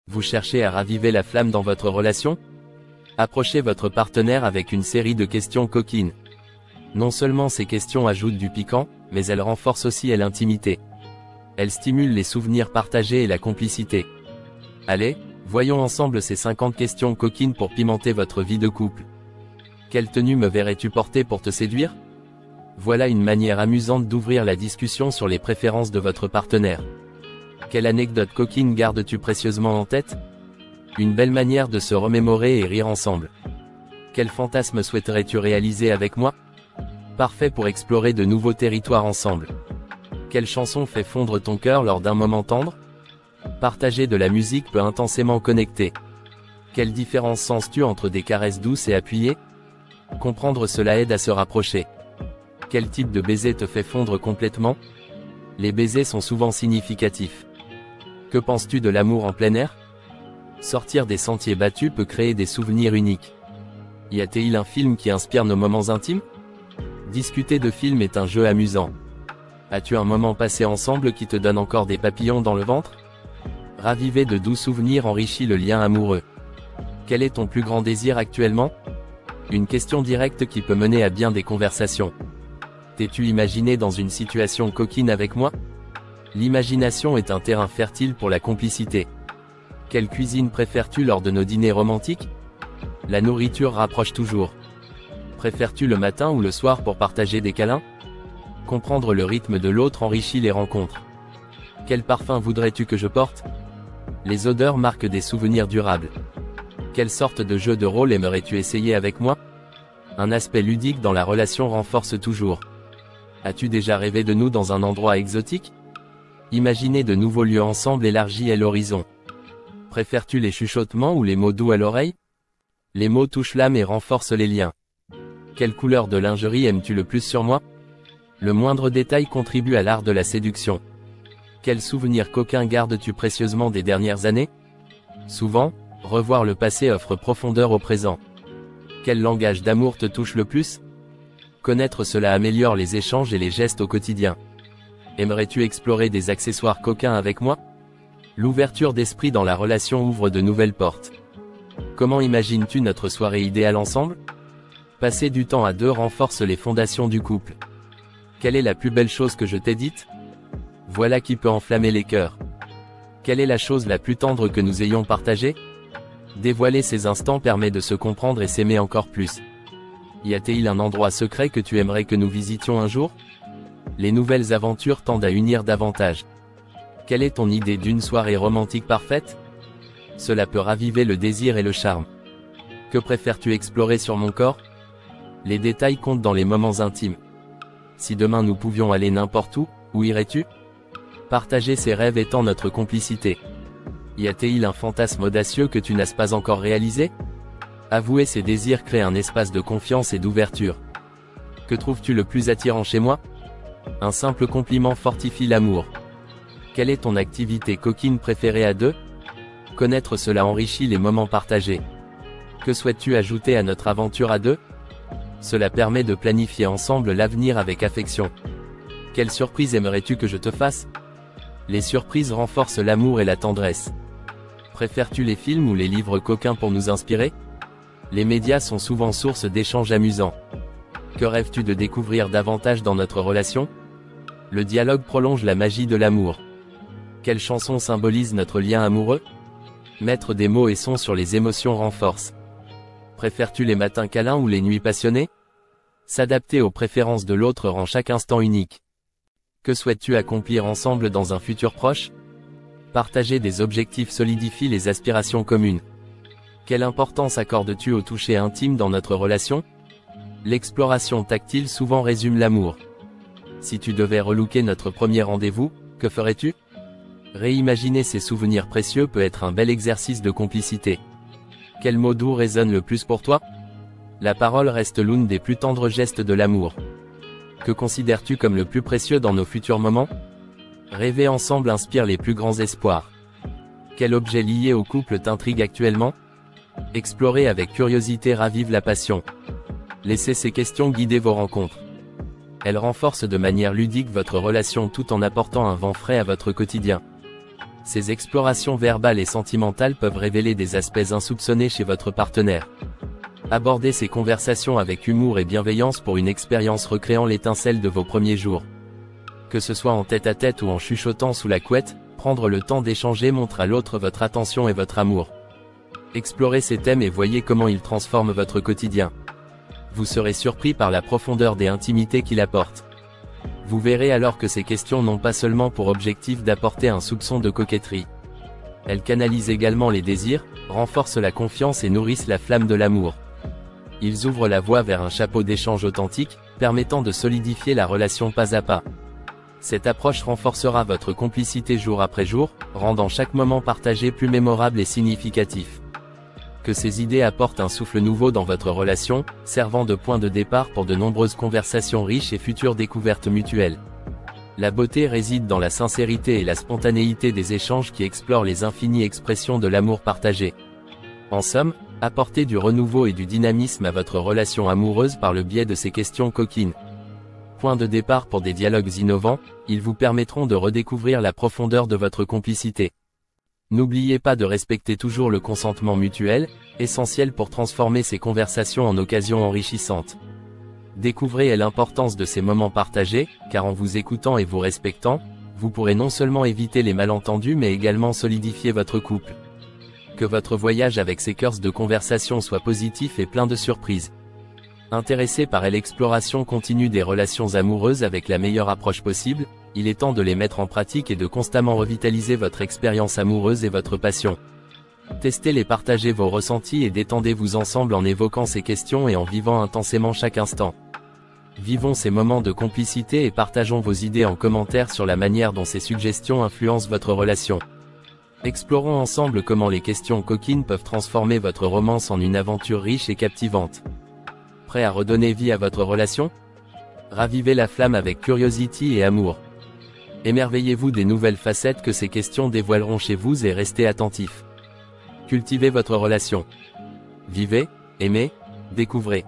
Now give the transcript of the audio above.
Vous cherchez à raviver la flamme dans votre relation? Approchez votre partenaire avec une série de questions coquines. Non seulement ces questions ajoutent du piquant, mais elles renforcent aussi l'intimité. Elles stimulent les souvenirs partagés et la complicité. Allez, voyons ensemble ces 50 questions coquines pour pimenter votre vie de couple. Quelle tenue me verrais-tu porter pour te séduire? Voilà une manière amusante d'ouvrir la discussion sur les préférences de votre partenaire. Quelle anecdote coquine gardes-tu précieusement en tête? Une belle manière de se remémorer et rire ensemble. Quel fantasme souhaiterais-tu réaliser avec moi? Parfait pour explorer de nouveaux territoires ensemble. Quelle chanson fait fondre ton cœur lors d'un moment tendre? Partager de la musique peut intensément connecter. Quelle différence sens-tu entre des caresses douces et appuyées? Comprendre cela aide à se rapprocher. Quel type de baiser te fait fondre complètement? Les baisers sont souvent significatifs. Que penses-tu de l'amour en plein air? Sortir des sentiers battus peut créer des souvenirs uniques. Y a-t-il un film qui inspire nos moments intimes? Discuter de films est un jeu amusant. As-tu un moment passé ensemble qui te donne encore des papillons dans le ventre? Raviver de doux souvenirs enrichit le lien amoureux. Quel est ton plus grand désir actuellement? Une question directe qui peut mener à bien des conversations. T'es-tu imaginé dans une situation coquine avec moi? L'imagination est un terrain fertile pour la complicité. Quelle cuisine préfères-tu lors de nos dîners romantiques? La nourriture rapproche toujours. Préfères-tu le matin ou le soir pour partager des câlins? Comprendre le rythme de l'autre enrichit les rencontres. Quel parfum voudrais-tu que je porte? Les odeurs marquent des souvenirs durables. Quelle sorte de jeu de rôle aimerais-tu essayer avec moi? Un aspect ludique dans la relation renforce toujours. As-tu déjà rêvé de nous dans un endroit exotique? Imaginer de nouveaux lieux ensemble élargit l'horizon. Préfères-tu les chuchotements ou les mots doux à l'oreille? Les mots touchent l'âme et renforcent les liens. Quelle couleur de lingerie aimes-tu le plus sur moi? Le moindre détail contribue à l'art de la séduction. Quel souvenir coquin gardes-tu précieusement des dernières années? Souvent, revoir le passé offre profondeur au présent. Quel langage d'amour te touche le plus? Connaître cela améliore les échanges et les gestes au quotidien. Aimerais-tu explorer des accessoires coquins avec moi? L'ouverture d'esprit dans la relation ouvre de nouvelles portes. Comment imagines-tu notre soirée idéale ensemble? Passer du temps à deux renforce les fondations du couple. Quelle est la plus belle chose que je t'ai dite? Voilà qui peut enflammer les cœurs. Quelle est la chose la plus tendre que nous ayons partagée? Dévoiler ces instants permet de se comprendre et s'aimer encore plus. Y a-t-il un endroit secret que tu aimerais que nous visitions un jour? Les nouvelles aventures tendent à unir davantage. Quelle est ton idée d'une soirée romantique parfaite? Cela peut raviver le désir et le charme. Que préfères-tu explorer sur mon corps? Les détails comptent dans les moments intimes. Si demain nous pouvions aller n'importe où irais-tu? Partager ses rêves étant notre complicité. Y a-t-il un fantasme audacieux que tu n'as pas encore réalisé? Avouer ses désirs crée un espace de confiance et d'ouverture. Que trouves-tu le plus attirant chez moi? Un simple compliment fortifie l'amour. Quelle est ton activité coquine préférée à deux? Connaître cela enrichit les moments partagés. Que souhaites-tu ajouter à notre aventure à deux? Cela permet de planifier ensemble l'avenir avec affection. Quelle surprise aimerais-tu que je te fasse? Les surprises renforcent l'amour et la tendresse. Préfères-tu les films ou les livres coquins pour nous inspirer? Les médias sont souvent source d'échanges amusants. Que rêves-tu de découvrir davantage dans notre relation? Le dialogue prolonge la magie de l'amour. Quelle chanson symbolise notre lien amoureux? Mettre des mots et sons sur les émotions renforce. Préfères-tu les matins câlins ou les nuits passionnées? S'adapter aux préférences de l'autre rend chaque instant unique. Que souhaites-tu accomplir ensemble dans un futur proche? Partager des objectifs solidifie les aspirations communes. Quelle importance accordes-tu au toucher intime dans notre relation? L'exploration tactile souvent résume l'amour. Si tu devais relooker notre premier rendez-vous, que ferais-tu? Réimaginer ces souvenirs précieux peut être un bel exercice de complicité. Quel mot doux résonne le plus pour toi? La parole reste l'une des plus tendres gestes de l'amour. Que considères-tu comme le plus précieux dans nos futurs moments? Rêver ensemble inspire les plus grands espoirs. Quel objet lié au couple t'intrigue actuellement? Explorer avec curiosité ravive la passion. Laissez ces questions guider vos rencontres. Elles renforcent de manière ludique votre relation tout en apportant un vent frais à votre quotidien. Ces explorations verbales et sentimentales peuvent révéler des aspects insoupçonnés chez votre partenaire. Abordez ces conversations avec humour et bienveillance pour une expérience recréant l'étincelle de vos premiers jours. Que ce soit en tête-à-tête ou en chuchotant sous la couette, prendre le temps d'échanger montre à l'autre votre attention et votre amour. Explorez ces thèmes et voyez comment ils transforment votre quotidien. Vous serez surpris par la profondeur des intimités qu'il apporte. Vous verrez alors que ces questions n'ont pas seulement pour objectif d'apporter un soupçon de coquetterie. Elles canalisent également les désirs, renforcent la confiance et nourrissent la flamme de l'amour. Ils ouvrent la voie vers un chapeau d'échange authentique, permettant de solidifier la relation pas à pas. Cette approche renforcera votre complicité jour après jour, rendant chaque moment partagé plus mémorable et significatif. Que ces idées apportent un souffle nouveau dans votre relation, servant de point de départ pour de nombreuses conversations riches et futures découvertes mutuelles. La beauté réside dans la sincérité et la spontanéité des échanges qui explorent les infinies expressions de l'amour partagé. En somme, apportez du renouveau et du dynamisme à votre relation amoureuse par le biais de ces questions coquines. Point de départ pour des dialogues innovants, ils vous permettront de redécouvrir la profondeur de votre complicité. N'oubliez pas de respecter toujours le consentement mutuel, essentiel pour transformer ces conversations en occasions enrichissantes. Découvrez l'importance de ces moments partagés, car en vous écoutant et vous respectant, vous pourrez non seulement éviter les malentendus mais également solidifier votre couple. Que votre voyage avec ces cœurs de conversation soit positif et plein de surprises. Intéressé par l'exploration continue des relations amoureuses avec la meilleure approche possible, il est temps de les mettre en pratique et de constamment revitaliser votre expérience amoureuse et votre passion. Testez-les, partagez vos ressentis et détendez-vous ensemble en évoquant ces questions et en vivant intensément chaque instant. Vivons ces moments de complicité et partageons vos idées en commentaire sur la manière dont ces suggestions influencent votre relation. Explorons ensemble comment les questions coquines peuvent transformer votre romance en une aventure riche et captivante. Prêt à redonner vie à votre relation? Ravivez la flamme avec curiosité et amour. Émerveillez-vous des nouvelles facettes que ces questions dévoileront chez vous et restez attentifs. Cultivez votre relation. Vivez, aimez, découvrez.